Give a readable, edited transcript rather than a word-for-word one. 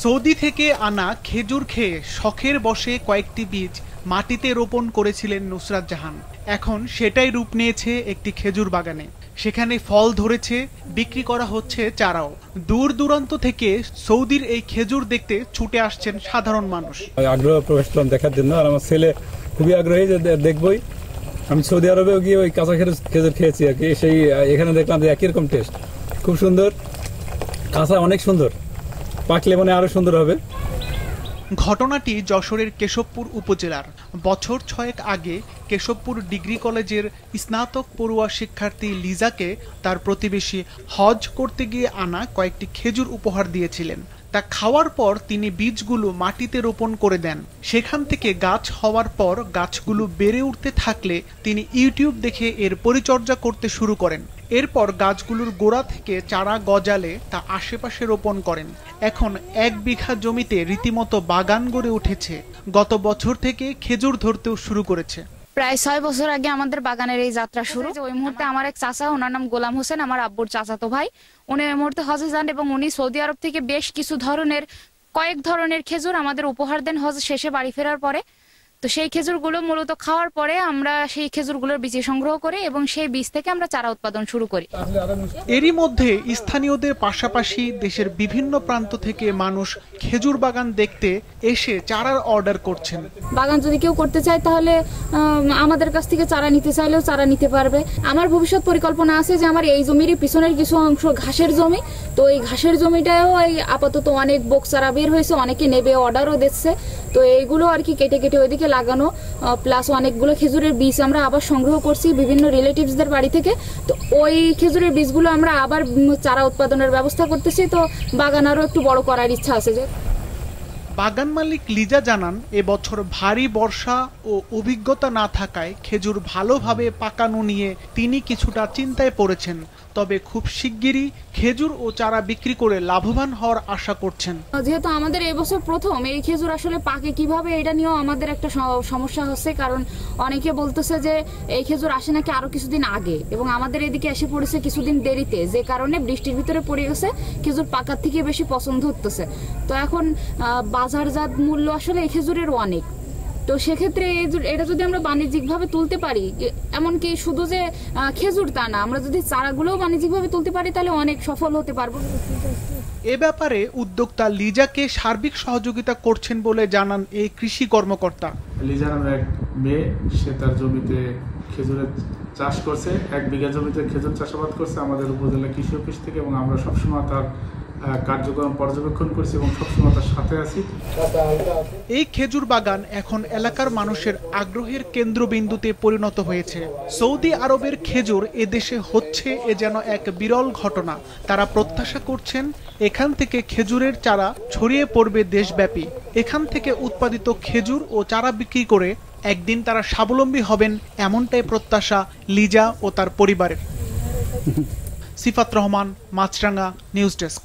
Saudi থেকে আনা খেজুর খেয়ে শখের বশে কয়েকটি বীজ মাটিতে রোপণ করেছিলেন নুসরাত জাহান। এখন সেটাই রূপ নিয়েছে একটি খেজুর বাগানে। সেখানে ফল ধরেছে, বিক্রি করা হচ্ছে চারাও। দূর দূরান্ত থেকে সৌদির এই খেজুর দেখতে ছুটে আসছেন সাধারণ মানুষ। আগ্রহ প্রকাশ করলাম দেখার জন্য, আর আমার ছেলে খুবই আগ্রহী যে দেখবই। আমি সৌদি আরবেও গিয়ে ওই কাঁচা খেজুর খেয়েছি আর কি, সেই এখানে দেখলাম যে একই রকম টেস্ট, খুব সুন্দর, কাঁচা অনেক সুন্দর, পাকলে মানে আরো সুন্দর হবে। ঘটনাটি যশোরের কেশবপুর উপজেলার। বছর 6 আগে কেশবপুর ডিগ্রি কলেজের স্নাতক পড়ুয়া শিক্ষার্থী লিজাকে তার প্রতিবেশী হজ করতে গিয়ে আনা কয়েকটি খেজুর উপহার দিয়েছিলেন। তা খাওয়ার পর তিনি বীজগুলো মাটিতে রোপণ করে দেন। সেখান থেকে গাছ হওয়ার পর গাছগুলো বেড়ে উঠতে থাকলে তিনি ইউটিউব দেখে এর পরিচর্যা করতে শুরু করেন। এরপর গাছগুলোর গোড়া থেকে চারা গজালে তা আশেপাশে রোপণ করেন। এখন 1 বিঘা জমিতে রীতিমতো বাগান গড়ে উঠেছে। গত বছর থেকে খেজুর ধরতেও শুরু করেছে। প্রায় 6 বছর আগে আমাদের বাগানের এই যাত্রা শুরু। ওই মুহূর্তে আমার এক চাচা, ওনার নাম গোলাম হোসেন, আমার আব্বুর চাচাতো ভাই, উনি ওই মুহূর্তে হজে যান এবং উনি সৌদি আরব থেকে বেশ কিছু কয়েক ধরনের খেজুর আমাদের উপহার দেন হজ শেষে বাড়ি ফেরার পরে। তো সেই খেজুরগুলো মূলত খাওয়ার পরে আমরা সেই খেজুরগুলোর বীজ সংগ্রহ করি এবং সেই বীজ থেকে আমরা চারা উৎপাদন শুরু করি। এরই মধ্যে স্থানীয়দের পাশাপাশি দেশের বিভিন্ন প্রান্ত থেকে মানুষ খেজুর বাগান দেখতে এসে চারার অর্ডার করছেন। বাগান যদি কেউ করতে চায় তাহলে আমাদের কাছ থেকে চারা নিতে চাইলেও চারা নিতে পারবে। আমার ভবিষ্যৎ পরিকল্পনা আছে যে আমার এই জমির পিছনের কিছু অংশ ঘাসের জমি, তো এই ঘাসের জমিটাও আপাতত অনেক বক চারা বের হয়েছে, অনেকে নেবে, অর্ডারও দিচ্ছে। তো এইগুলো আর কি কেটে কেটে ওইদিকে লাগানো, প্লাস অনেকগুলো খেজুরের বীজ আমরা আবার সংগ্রহ করছি বিভিন্ন রিলেটিভসদের বাড়ি থেকে। তো ওই খেজুরের বীজগুলো আমরা আবার চারা উৎপাদনের ব্যবস্থা করতেছি। তো বাগান আরো একটু বড় করার ইচ্ছা আছে। যে বাগান মালিক লিজা জানান, এবছর ভারী বর্ষা ও অভিজ্ঞতা না থাকায় খেজুর ভালোভাবে পাকানো নিয়ে তিনি কিছুটা চিন্তায় পড়েছেন। তবে খুব শিগগিরই খেজুর ও চারা বিক্রি করে লাভবান হওয়ার আশা করছেন। যেহেতু আমাদের এবছর প্রথম এই খেজুর আসলে পাকে কিভাবে, এটা নিয়েও আমাদের একটা সমস্যা হচ্ছে। কারণ অনেকে বলতেছে যে এই খেজুর আসে নাকি আরো কিছুদিন আগে, এবং আমাদের এদিকে এসে পড়েছে কিছুদিন দেরিতে, যে কারণে বৃষ্টির ভিতরে পড়ে গেছে, খেজুর পাকার থেকে বেশি পছন্দ হতেছে। তো এখন বাজারজাত মূল্য আসলে এই খেজুরের অনেক। তো সেক্ষেত্রে এটা যদি আমরা বাণিজ্যিকভাবে তুলতে পারি, এমনকি শুধু যে খেজুর তা না, আমরা যদি চারাগুলোও বাণিজ্যিকভাবে তুলতে পারি তাহলে অনেক সফল হতে পারবো। এ ব্যাপারে উদ্যোক্তা লিজাকে সার্বিক সহযোগিতা করছেন বলে জানান এই কৃষি কর্মকর্তা। লিজা নামের এক মেয়ে, সে তার জমিতে খেজুরের চাষ করছে, 1 বিঘা জমিতে খেজুর চাষাবাদ করছে আমাদের উপজেলা কৃষি অফিস থেকে, এবং আমরা সবসময় তার কার্যক্রম পর্যবেক্ষণ করছি এবং সবসময় তার সাথে আছি। এই খেজুর বাগান এখন এলাকার মানুষের আগ্রহের কেন্দ্রবিন্দুতে পরিণত হয়েছে। সৌদি আরবের খেজুর এদেশে হচ্ছে এ যেন এক বিরল ঘটনা। তারা প্রত্যাশা করছেন এখান থেকে খেজুরের চারা ছড়িয়ে পড়বে দেশব্যাপী। এখান থেকে উৎপাদিত খেজুর ও চারা বিক্রি করে একদিন তারা স্বাবলম্বী হবেন, এমনটাই প্রত্যাশা লিজা ও তার পরিবারের। সিফাত রহমান, মাছরাঙ্গা নিউজ ডেস্ক।